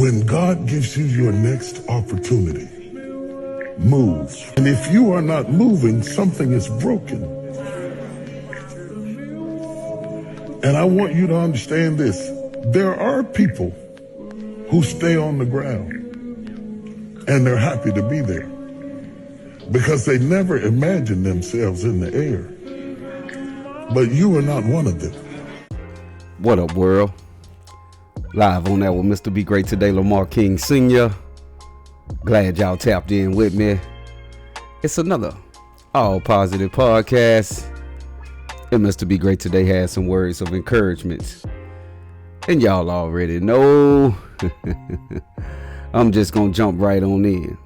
When God gives you your next opportunity, move. And if you are not moving, something is broken. And I want you to understand this. There are people who stay on the ground and they're happy to be there because they never imagined themselves in the air. But you are not one of them. What up, world? Live on that with Mr. Be Great today, Lamar King Sr. Glad y'all tapped in with me. It's another all positive podcast. And Mr. Be Great today has some words of encouragement. And y'all already know. I'm just going to jump right on in.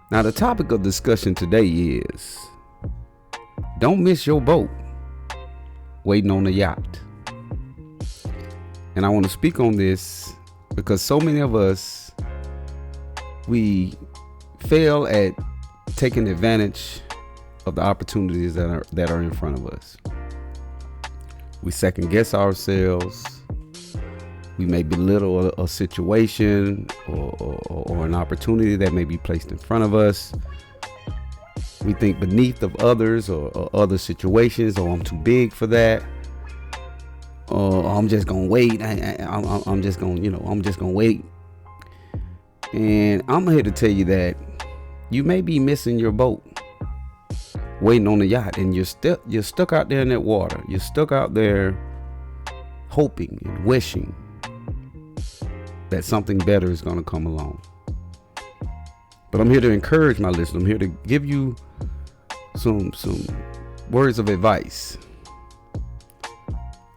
Now, the topic of discussion today is don't miss your boat waiting on the yacht. And I want to speak on this because so many of us, we fail at taking advantage of the opportunities that are in front of us. We second guess ourselves. We may belittle a situation or an opportunity that may be placed in front of us. We think beneath of others or other situations, or I'm too big for that. Or I'm just gonna wait. I'm just gonna wait. And I'm here to tell you that you may be missing your boat, waiting on the yacht, and you're stuck out there in that water. You're stuck out there, hoping and wishing that something better is gonna come along. But I'm here to encourage my listeners. I'm here to give you some words of advice.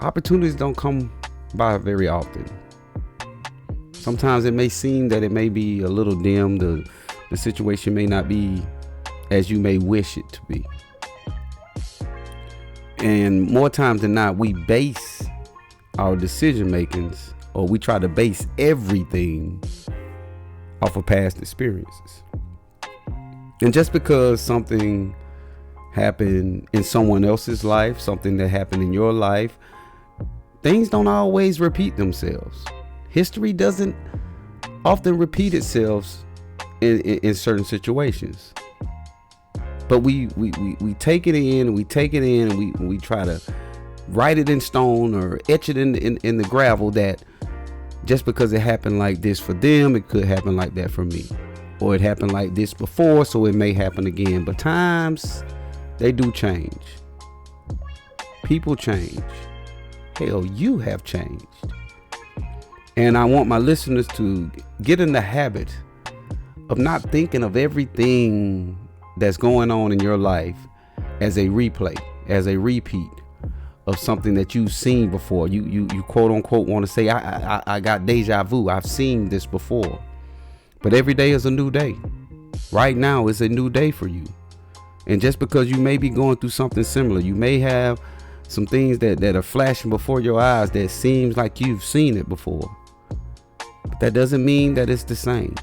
Opportunities don't come by very often. Sometimes it may seem that it may be a little dim. The situation may not be as you may wish it to be. And more times than not, we base our decision makings, or we try to base everything off of past experiences. And just because something happened in someone else's life, something that happened in your life, things don't always repeat themselves. History doesn't often repeat itself in certain situations. But we take it in, and we try to write it in stone or etch it in the gravel that just because it happened like this for them, it could happen like that for me. Or it happened like this before, so it may happen again. But times, they do change. People change. Hell, you have changed. And I want my listeners to get in the habit of not thinking of everything that's going on in your life as a replay, as a repeat of something that you've seen before. You quote unquote want to say, I got deja vu. I've seen this before. But every day is a new day. Right now is a new day for you. And just because you may be going through something similar, you may have some things that are flashing before your eyes that seems like you've seen it before. But that doesn't mean that it's the same.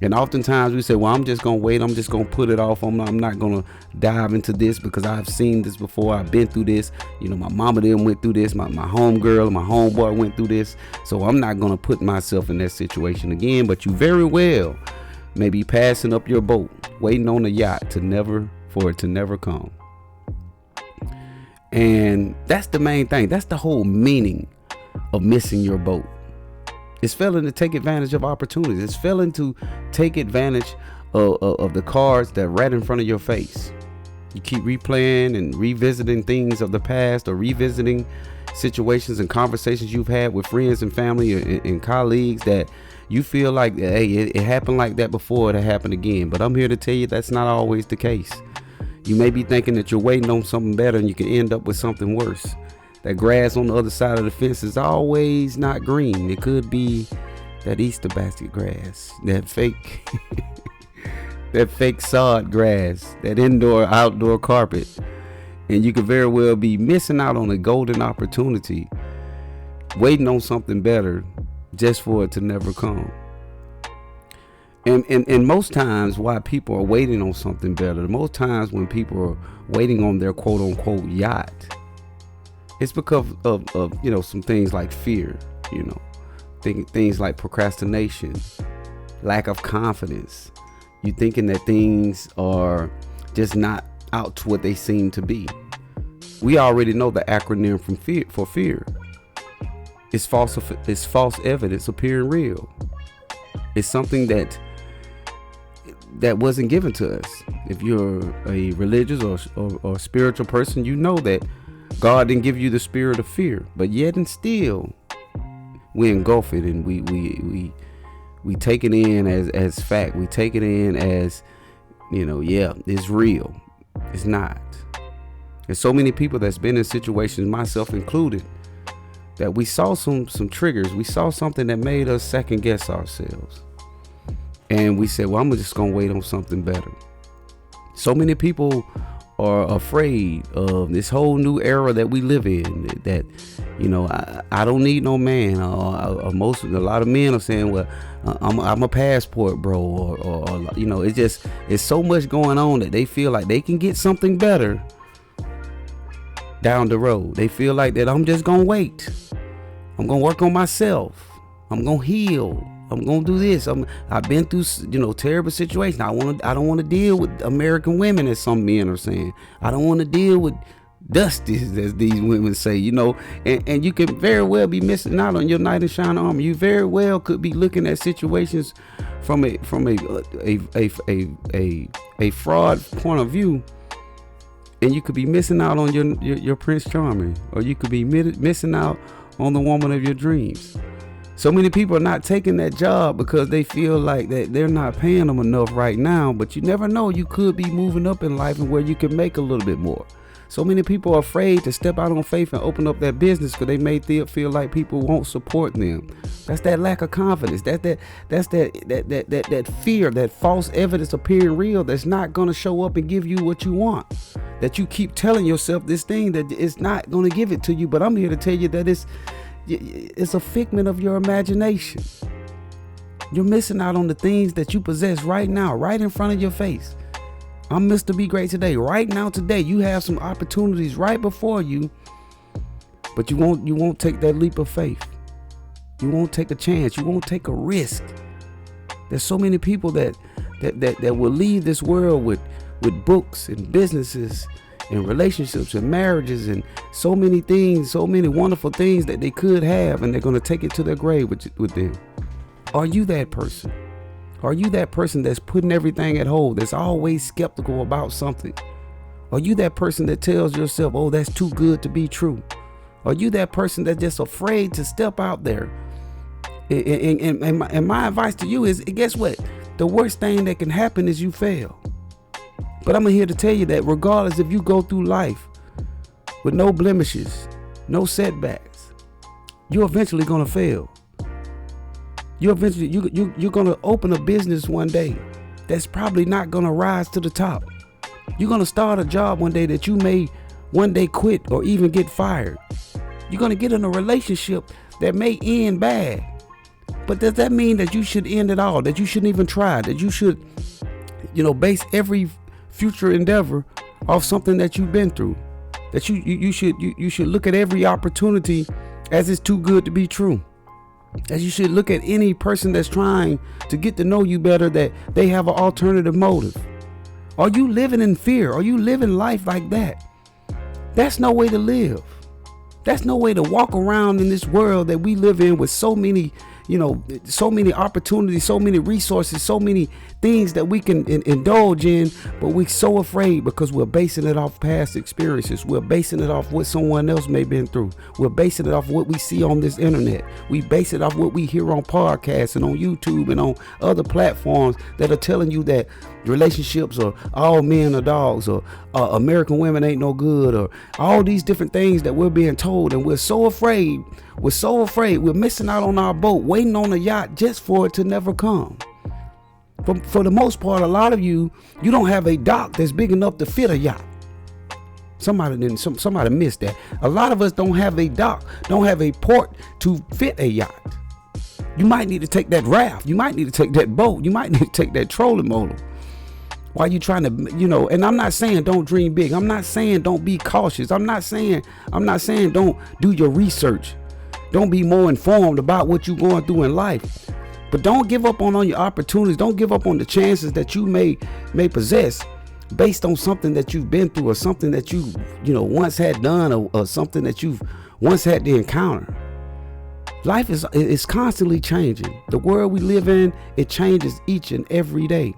And oftentimes we say, well, I'm just going to wait. I'm just going to put it off. I'm not going to dive into this because I've seen this before. I've been through this. You know, my mama didn't went through this. My homegirl, my homeboy went through this. So I'm not going to put myself in that situation again. But you very well may be passing up your boat, waiting on the yacht for it to never come. And that's the main thing. That's the whole meaning of missing your boat. It's failing to take advantage of opportunities. It's failing to take advantage of the cards that are right in front of your face. You keep replaying and revisiting things of the past, or revisiting situations and conversations you've had with friends and family and colleagues that you feel like, hey, it happened like that before, it'll happen again. But I'm here to tell you that's not always the case. You may be thinking that you're waiting on something better, and you can end up with something worse. That grass on the other side of the fence is always not green. It could be that Easter basket grass, that fake sod grass, that outdoor carpet. And you could very well be missing out on a golden opportunity, waiting on something better just for it to never come. And most times why people are waiting on something better, most times when people are waiting on their quote unquote yacht, it's because of some things like fear, things like procrastination, lack of confidence. You thinking that things are just not out to what they seem to be. We already know the acronym for fear. It's false evidence appearing real. It's something that wasn't given to us. If you're a religious or spiritual person, you know that God didn't give you the spirit of fear, but yet and still we engulf it, and we take it in as fact. We take it in as, yeah, it's real. It's not. There's so many people that's been in situations, myself included, that we saw some triggers. We saw something that made us second guess ourselves. And we said, well, I'm just going to wait on something better. So many people are afraid of this whole new era that we live in, that, I don't need no man. A lot of men are saying, well, I'm a passport, bro. Or it's so much going on that they feel like they can get something better down the road. They feel like that I'm just going to wait. I'm going to work on myself. I'm going to heal. I'm gonna do this. I've been through, terrible situations. I don't want to deal with American women, as some men are saying. I don't want to deal with dusties, as these women say. And you can very well be missing out on your knight in shining armor. You very well could be looking at situations from a fraud point of view, and you could be missing out on your Prince Charming, or you could be missing out on the woman of your dreams. So many people are not taking that job because they feel like that they're not paying them enough right now. But you never know, you could be moving up in life and where you can make a little bit more. So many people are afraid to step out on faith and open up that business because they may feel like people won't support them. That's that lack of confidence. That's that fear, that false evidence appearing real that's not going to show up and give you what you want. That you keep telling yourself this thing that it's not going to give it to you. But I'm here to tell you that it's a figment of your imagination. You're missing out on the things that you possess right now, right in front of your face. I'm Mr. Be Great today. Right now, today, you have some opportunities right before you, but you won't take that leap of faith. You won't take a chance. You won't take a risk. There's so many people that will leave this world with books and businesses and relationships and marriages and so many things, so many wonderful things that they could have, and they're going to take it to their grave with them. Are you that person? Are you that person that's putting everything at hold, that's always skeptical about something? Are you that person that tells yourself, oh, that's too good to be true? Are you that person that's just afraid to step out there? And my advice to you is, guess what? The worst thing that can happen is you fail. But I'm here to tell you that regardless if you go through life with no blemishes, no setbacks, you're eventually going to fail. You're going to open a business one day that's probably not going to rise to the top. You're going to start a job one day that you may one day quit or even get fired. You're going to get in a relationship that may end bad. But does that mean that you should end it all? That you shouldn't even try? That you should, base every future endeavor off something that you've been through? That you should look at every opportunity as it's too good to be true? As you should look at any person that's trying to get to know you better, that they have an alternative motive? Are you living in fear? Are you living life like that? That's no way to live. That's no way to walk around in this world that we live in with so many, so many opportunities, so many resources, so many things that we can indulge in, but we're so afraid because we're basing it off past experiences. We're basing it off what someone else may have been through. We're basing it off what we see on this internet. We base it off what we hear on podcasts and on YouTube and on other platforms that are telling you that relationships are all men are dogs, or American women ain't no good, or all these different things that we're being told. And we're so afraid. We're missing out on our boat, waiting on a yacht just for it to never come. For the most part, a lot of you don't have a dock that's big enough to fit a yacht. Somebody missed that. A lot of us don't have a dock, don't have a port to fit a yacht. You might need to take that raft. You might need to take that boat. You might need to take that trolling motor. While you trying to, and I'm not saying don't dream big. I'm not saying don't be cautious. I'm not saying don't do your research. Don't be more informed about what you're going through in life. But don't give up on your opportunities. Don't give up on the chances that you may possess based on something that you've been through, or something that you once had done, or something that you've once had to encounter. Life is constantly changing. The world we live in, it changes each and every day.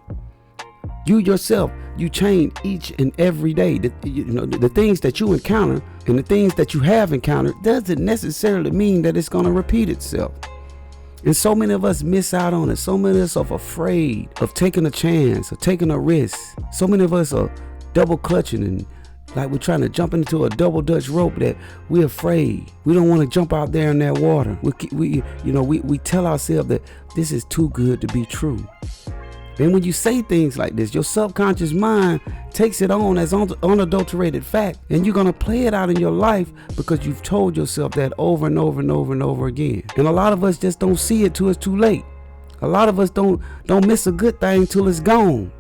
You yourself, you change each and every day. The things that you encounter and the things that you have encountered doesn't necessarily mean that it's going to repeat itself. And so many of us miss out on it. So many of us are afraid of taking a chance, or taking a risk. So many of us are double clutching, and like we're trying to jump into a double Dutch rope, that we're afraid. We don't want to jump out there in that water. We tell ourselves that this is too good to be true. And when you say things like this, your subconscious mind takes it on as unadulterated fact, and you're going to play it out in your life because you've told yourself that over and over and over and over again. And a lot of us just don't see it till it's too late. A lot of us don't miss a good thing till it's gone.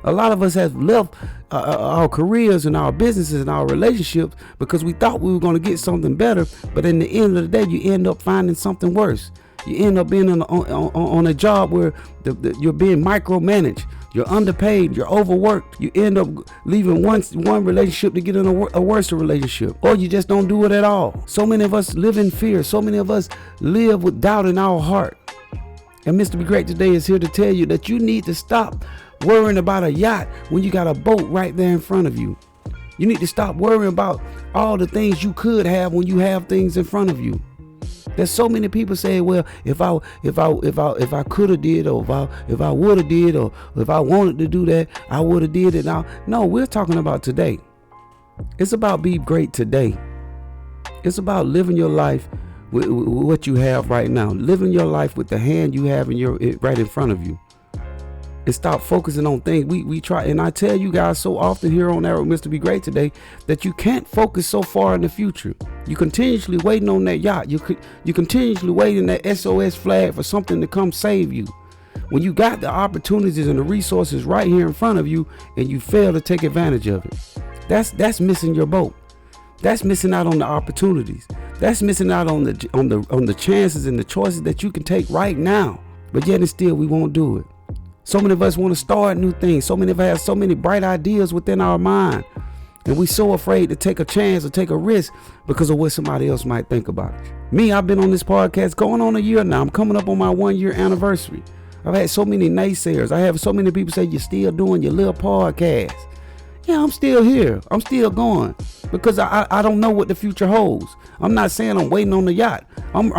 A lot of us have left our careers and our businesses and our relationships because we thought we were going to get something better, but in the end of the day, you end up finding something worse. You end up being on a job where you're being micromanaged, you're underpaid, you're overworked. You end up leaving one relationship to get in a worse relationship, or you just don't do it at all. So many of us live in fear. So many of us live with doubt in our heart. And Mr. Be Great today is here to tell you that you need to stop worrying about a yacht when you got a boat right there in front of you. You need to stop worrying about all the things you could have when you have things in front of you. There's so many people say, well, if I could have did, or if I would have did, or if I wanted to do that, I would have did it. Now, no, we're talking about today. It's about be great today. It's about living your life with what you have right now. Living your life with the hand you have right in front of you. And stop focusing on things. We try, and I tell you guys so often here on Air with Mr. Be Great today, that you can't focus so far in the future. You continuously waiting on that yacht. You continuously waiting that SOS flag for something to come save you. When you got the opportunities and the resources right here in front of you, and you fail to take advantage of it, that's missing your boat. That's missing out on the opportunities. That's missing out on the chances and the choices that you can take right now. But yet and still, we won't do it. So many of us want to start new things. So many of us have so many bright ideas within our mind. And we're so afraid to take a chance or take a risk because of what somebody else might think about it. Me, I've been on this podcast going on a year now. I'm coming up on my 1-year anniversary. I've had so many naysayers. I have so many people say, you're still doing your little podcast. Yeah, I'm still here. I'm still going because I don't know what the future holds. I'm not saying I'm waiting on the yacht. I'm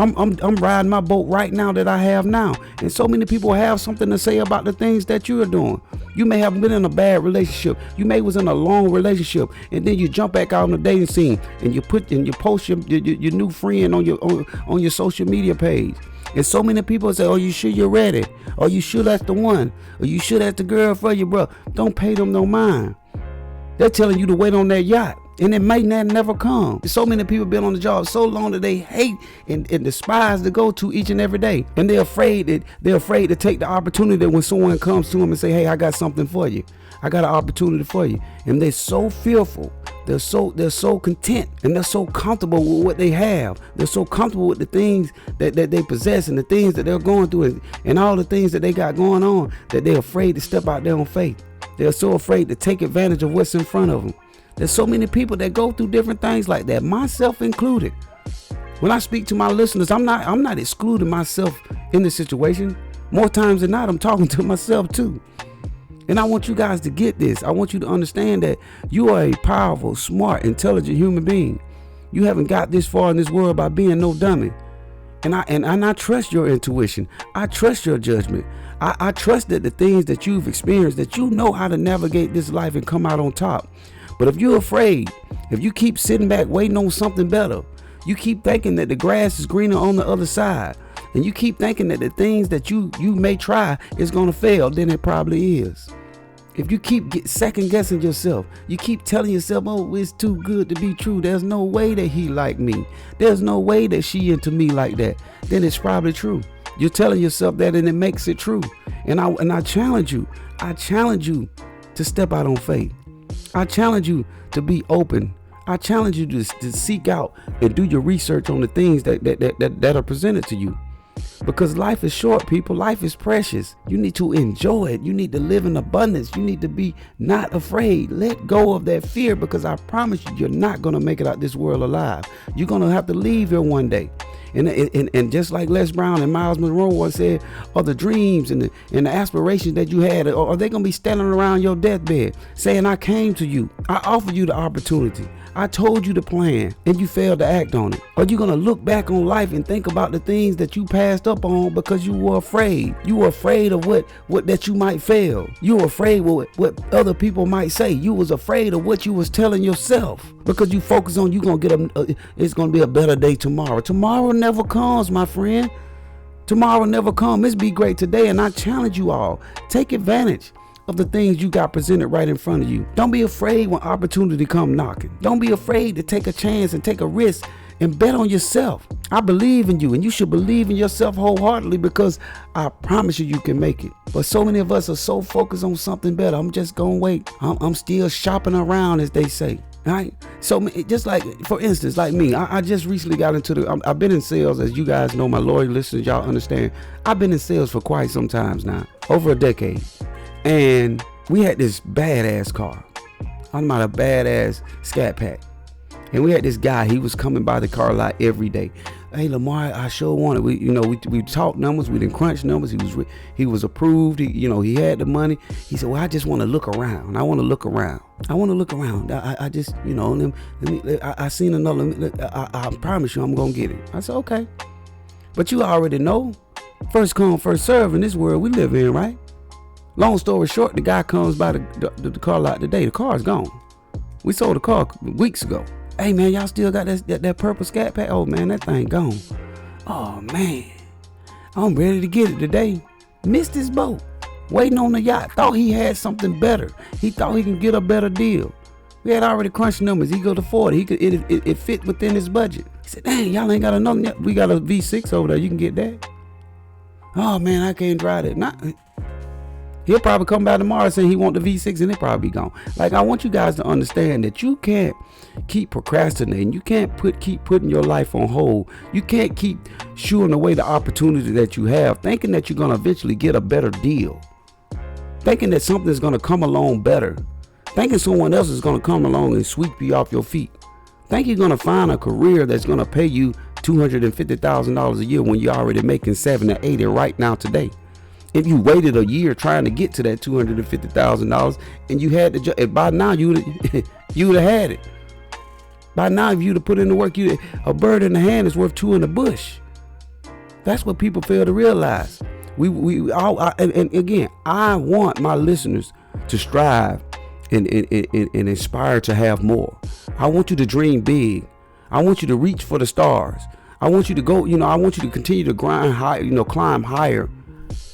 riding my boat right now that I have now. And so many people have something to say about the things that you are doing. You may have been in a bad relationship. You may was in a long relationship, and then you jump back out on the dating scene and you post your new friend on your social media page. And so many people say, oh, you sure you're ready? Or you sure that's the one? Or you sure that's the girl for you, bro? Don't pay them no mind. They're telling you to wait on that yacht, and it may not never come. So many people been on the job so long that they hate and despise to go to each and every day, and they're afraid to take the opportunity that when someone comes to them and say, hey, I got something for you, I got an opportunity for you, and they're so fearful. They're so content, and they're so comfortable with what they have. They're so comfortable with the things that they possess and the things that they're going through and all the things that they got going on, that they're afraid to step out there on faith. They're so afraid to take advantage of what's in front of them. There's so many people that go through different things like that, myself included. When I speak to my listeners, I'm not excluding myself in this situation. More times than not, I'm talking to myself too. And I want you guys to get this. I want you to understand that you are a powerful, smart, intelligent human being. You haven't got this far in this world by being no dummy. And I trust your intuition. I trust your judgment. I trust that the things that you've experienced, that you know how to navigate this life and come out on top. But if you're afraid, if you keep sitting back waiting on something better, you keep thinking that the grass is greener on the other side, and you keep thinking that the things that you may try is going to fail, then it probably is. If you keep second guessing yourself, you keep telling yourself, oh, it's too good to be true. There's no way that he like me. There's no way that she into me like that. Then it's probably true. You're telling yourself that, and it makes it true. And I challenge you. I challenge you to step out on faith. I challenge you to be open. I challenge you to seek out and do your research on the things that are presented to you. Because life is short, people. Life is precious. You need to enjoy it. You need to live in abundance. You need to be not afraid. Let go of that fear, because I promise you, you're not going to make it out this world alive. You're going to have to leave here one day. And just like Les Brown and Miles Monroe once said, are the dreams and the aspirations that you had, or are they going to be standing around your deathbed saying, I came to you, I offered you the opportunity, I told you the plan, and you failed to act on it? Are you going to look back on life and think about the things that you passed up on because you were afraid? You were afraid of what that you might fail. You were afraid of what other people might say. You was afraid of what you was telling yourself, because you focus on you going to get it's going to be a better day tomorrow. Tomorrow never comes, my friend. Tomorrow never comes. It's be great today, and I challenge you all, take advantage of the things you got presented right in front of you. Don't be afraid when opportunity come knocking. Don't be afraid to take a chance and take a risk and bet on yourself. I believe in you, and you should believe in yourself wholeheartedly, because I promise you can make it. But so many of us are so focused on something better. I'm just gonna wait. I'm still shopping around, as they say. Right? So just like, for instance, like me, I just recently got into I've been in sales, as you guys know, my loyal listeners, y'all understand. I've been in sales for quite some times now, over a decade. And we had this badass car. I'm about a badass Scat Pack. And we had this guy, he was coming by the car lot every day. Hey, Lamar, I sure want it. We talked numbers, we didn't crunch numbers. He was approved. He had the money. He said, well, I just want to look around. I want to look around. I just, I seen another. I promise you I'm going to get it. I said, okay. But you already know, first come, first serve in this world we live in, right? Long story short, the guy comes by the car lot today. The car's gone. We sold the car weeks ago. Hey, man, y'all still got that purple Scat Pack? Oh, man, that thing gone. Oh, man. I'm ready to get it today. Missed his boat. Waiting on the yacht. Thought he had something better. He thought he could get a better deal. We had already crunched numbers. He go to 40. It fit within his budget. He said, dang, y'all ain't got another yet. We got a V6 over there. You can get that. Oh, man, I can't drive that. He'll probably come back tomorrow saying he want the V6, and it probably be gone. Like, I want you guys to understand that you can't keep procrastinating. You can't keep putting your life on hold. You can't keep shooing away the opportunity that you have, thinking that you're going to eventually get a better deal, thinking that something's going to come along better, thinking someone else is going to come along and sweep you off your feet, think you're going to find a career that's going to pay you $250,000 a year when you're already making 70 or 80 right now today. If you waited a year trying to get to that $250,000 and you had the job, by now you would have had it. By now, if you'd have put in the work, a bird in the hand is worth two in the bush. That's what people fail to realize. And again, I want my listeners to strive and inspire to have more. I want you to dream big. I want you to reach for the stars. I want you to go. I want you to continue to grind high. Climb higher.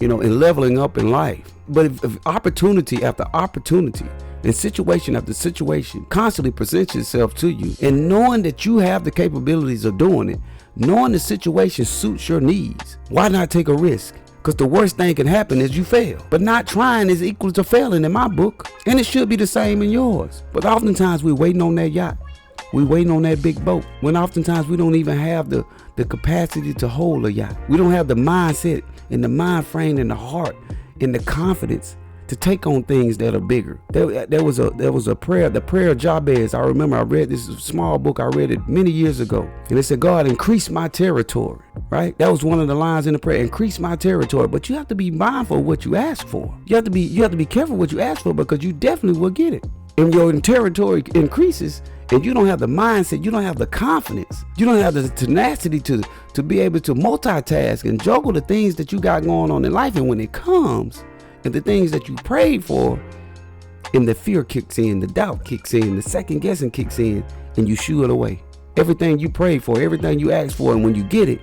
And leveling up in life. But if opportunity after opportunity and situation after situation constantly presents itself to you, and knowing that you have the capabilities of doing it, knowing the situation suits your needs, why not take a risk? Because the worst thing can happen is you fail. But not trying is equal to failing in my book. And it should be the same in yours. But oftentimes we're waiting on that yacht. We're waiting on that big boat. When oftentimes we don't even have the capacity to hold a yacht. We don't have the mindset and the mind frame and the heart and the confidence to take on things that are bigger. There was a prayer, the prayer of Jabez. I remember I read this small book. I read it many years ago. And it said, God, increase my territory, right? That was one of the lines in the prayer, increase my territory. But you have to be mindful of what you ask for. You have to be careful what you ask for, because you definitely will get it. And your territory increases, and you don't have the mindset, you don't have the confidence, you don't have the tenacity to be able to multitask and juggle the things that you got going on in life. And when it comes, and the things that you prayed for, and the fear kicks in, the doubt kicks in, the second guessing kicks in, and you shoo it away. Everything you prayed for, everything you asked for, and when you get it,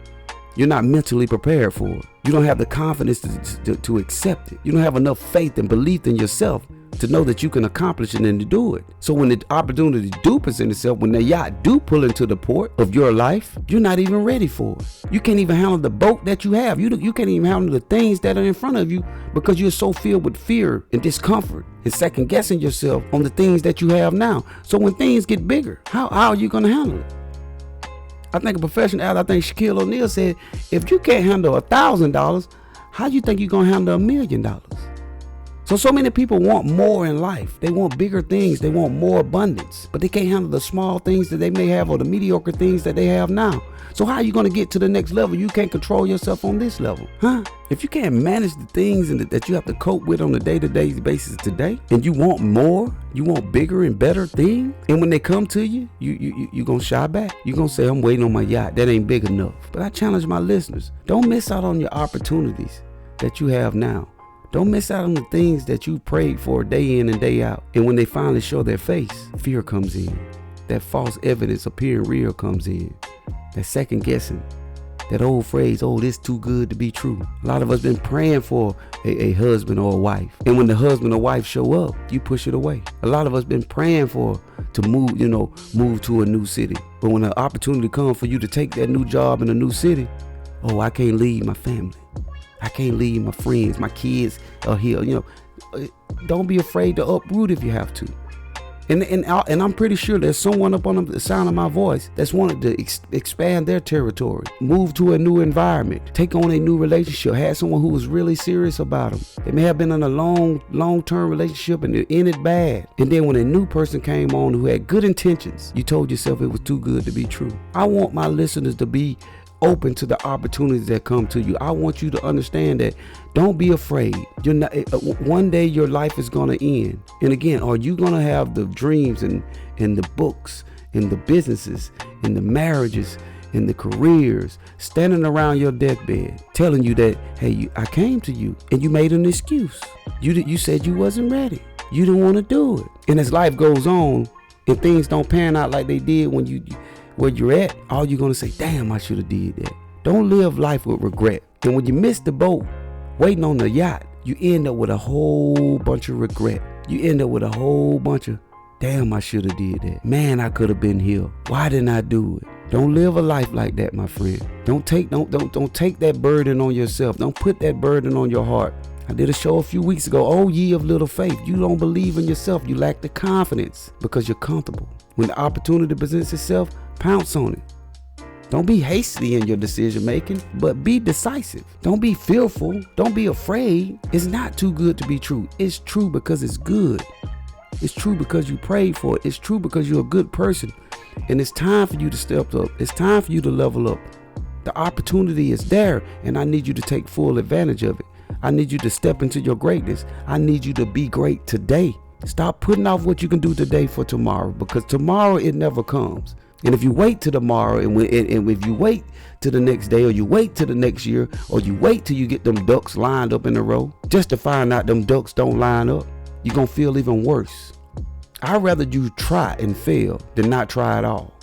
you're not mentally prepared for it. You don't have the confidence to accept it. You don't have enough faith and belief in yourself to know that you can accomplish it and to do it. So when the opportunity do present itself, when the yacht do pull into the port of your life, you're not even ready for it. You can't even handle the boat that you have. You can't even handle the things that are in front of you because you're so filled with fear and discomfort and second guessing yourself on the things that you have now. So when things get bigger, how are you going to handle it? I think a professional athlete, I think Shaquille O'Neal said, if you can't handle $1,000, how do you think you're going to handle $1 million? So many people want more in life. They want bigger things. They want more abundance, but they can't handle the small things that they may have or the mediocre things that they have now. So how are you going to get to the next level? You can't control yourself on this level, huh? If you can't manage the things that you have to cope with on a day-to-day basis today, and you want more, you want bigger and better things, and when they come to you, you going to shy back. You're going to say, I'm waiting on my yacht. That ain't big enough. But I challenge my listeners, don't miss out on your opportunities that you have now. Don't miss out on the things that you prayed for day in and day out. And when they finally show their face, fear comes in. That false evidence appearing real comes in. That second guessing. That old phrase, oh, this too good to be true. A lot of us been praying for a husband or a wife. And when the husband or wife show up, you push it away. A lot of us been praying to move to a new city. But when the opportunity comes for you to take that new job in a new city, oh, I can't leave my family. I can't leave my friends, my kids are here. Don't be afraid to uproot if you have to. And I'm pretty sure there's someone up on the sound of my voice that's wanted to expand their territory, move to a new environment, take on a new relationship, had someone who was really serious about them. They may have been in a long-term relationship and it ended bad. And then when a new person came on who had good intentions, you told yourself it was too good to be true. I want my listeners to be open to the opportunities that come to you. I want you to understand that don't be afraid. You're not, one day your life is going to end. And again, are you going to have the dreams and the books and the businesses and the marriages and the careers standing around your deathbed telling you that, hey, I came to you and you made an excuse. You said you wasn't ready. You didn't want to do it. And as life goes on and things don't pan out like they did when where you're at, all you're going to say, damn, I should have did that. Don't live life with regret. And when you miss the boat waiting on the yacht, you end up with a whole bunch of regret. You end up with a whole bunch of, damn, I should have did that. Man, I could have been here. Why didn't I do it? Don't live a life like that, my friend. Don't take that burden on yourself. Don't put that burden on your heart. I did a show a few weeks ago, oh ye of little faith. You don't believe in yourself. You lack the confidence because you're comfortable. When the opportunity presents itself, pounce on it. Don't be hasty in your decision making, but be decisive. Don't be fearful. Don't be afraid. It's not too good to be true. It's true because it's good. It's true because you prayed for it. It's true because you're a good person. And it's time for you to step up. It's time for you to level up. The opportunity is there, and I need you to take full advantage of it. I need you to step into your greatness. I need you to be great today. Stop putting off what you can do today for tomorrow, because tomorrow it never comes. And if you wait till tomorrow, and if you wait till the next day, or you wait till the next year, or you wait till you get them ducks lined up in a row, just to find out them ducks don't line up, you're going to feel even worse. I'd rather you try and fail than not try at all.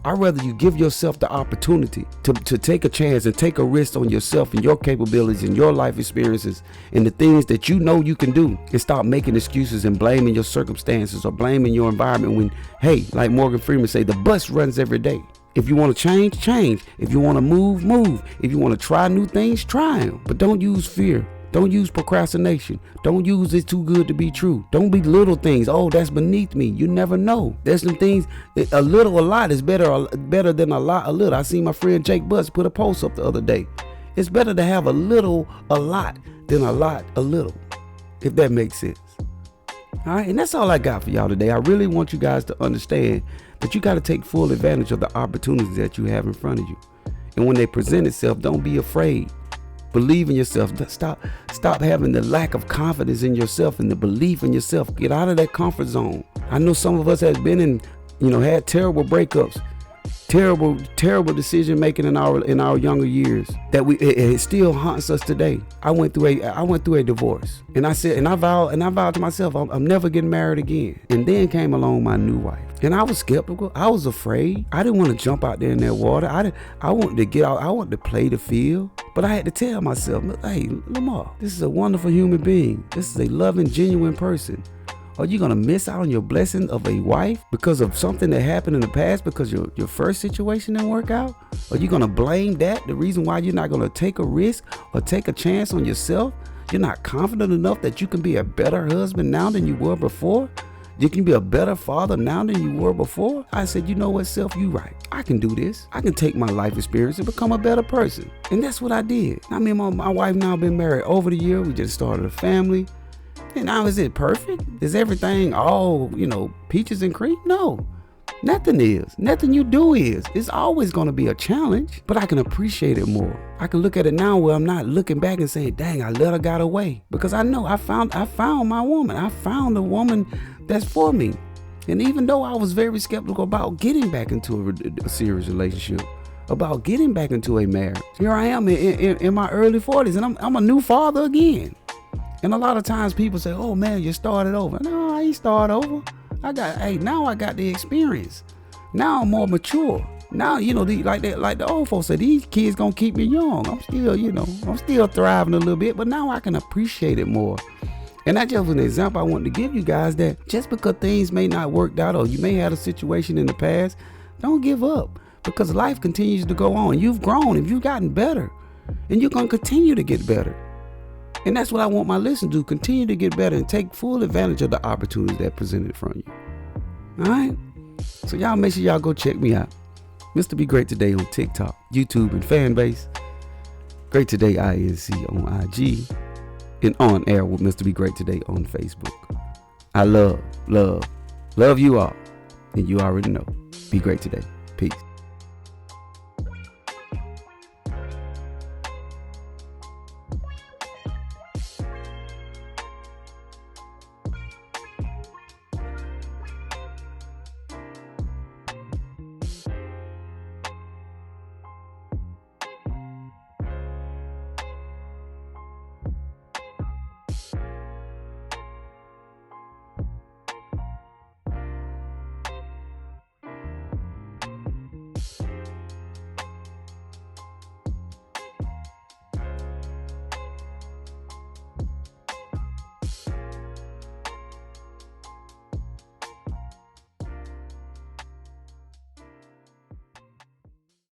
I'd rather you give yourself the opportunity to take a chance and take a risk on yourself and your capabilities and your life experiences and the things that you know you can do, and stop making excuses and blaming your circumstances or blaming your environment when, hey, like Morgan Freeman say, the bus runs every day. If you want to change, change. If you want to move, move. If you want to try new things, try them. But don't use fear. Don't use procrastination. Don't use it too good to be true. Don't be little things. Oh, that's beneath me. You never know. There's some things, a little, a lot is better than a lot, a little. I seen my friend Jake Butts put a post up the other day. It's better to have a little, a lot than a lot, a little, if that makes sense. All right, and that's all I got for y'all today. I really want you guys to understand that you got to take full advantage of the opportunities that you have in front of you. And when they present itself, don't be afraid. Believe in yourself. Stop having the lack of confidence in yourself and the belief in yourself. Get out of that comfort zone. I know some of us have been in, had terrible breakups, terrible decision making in our younger years that it still haunts us today. I went through a divorce, and I said, and I vowed to myself, I'm never getting married again. And then came along my new wife, and I was skeptical. I was afraid. I didn't want to jump out there in that water. I wanted to get out. I wanted to play the field, but I had to tell myself, hey, Lamar, this is a wonderful human being. This is a loving, genuine person. Are you going to miss out on your blessing of a wife because of something that happened in the past because your first situation didn't work out? Are you going to blame that the reason why you're not going to take a risk or take a chance on yourself? You're not confident enough that you can be a better husband now than you were before? You can be a better father now than you were before? I said, you know what, self, you right. I can do this. I can take my life experience and become a better person. And that's what I did. I mean, my wife now been married over the year. We just started a family. And now, is it perfect? Is everything all, peaches and cream? No, nothing is. Nothing you do is. It's always going to be a challenge, but I can appreciate it more. I can look at it now where I'm not looking back and saying, dang, I let her get away. Because I know I found my woman. I found a woman that's for me. And even though I was very skeptical about getting back into a serious relationship, about getting back into a marriage, here I am in my early 40s, and I'm a new father again. And a lot of times people say, oh man, you started over. No, I ain't started over. Now I got the experience. Now I'm more mature. Now, like the old folks say, these kids gonna keep me young. I'm still thriving a little bit, but now I can appreciate it more. And that just was an example I wanted to give you guys, that just because things may not work out or you may have a situation in the past, don't give up, because life continues to go on. You've grown and you've gotten better, and you're gonna continue to get better. And that's what I want my listeners to do. Continue to get better and take full advantage of the opportunities that presented from you. All right? So y'all make sure y'all go check me out. Mr. Be Great Today on TikTok, YouTube, and Fanbase. Great Today INC on IG. And On Air with Mr. Be Great Today on Facebook. I love you all. And you already know. Be great today. Peace.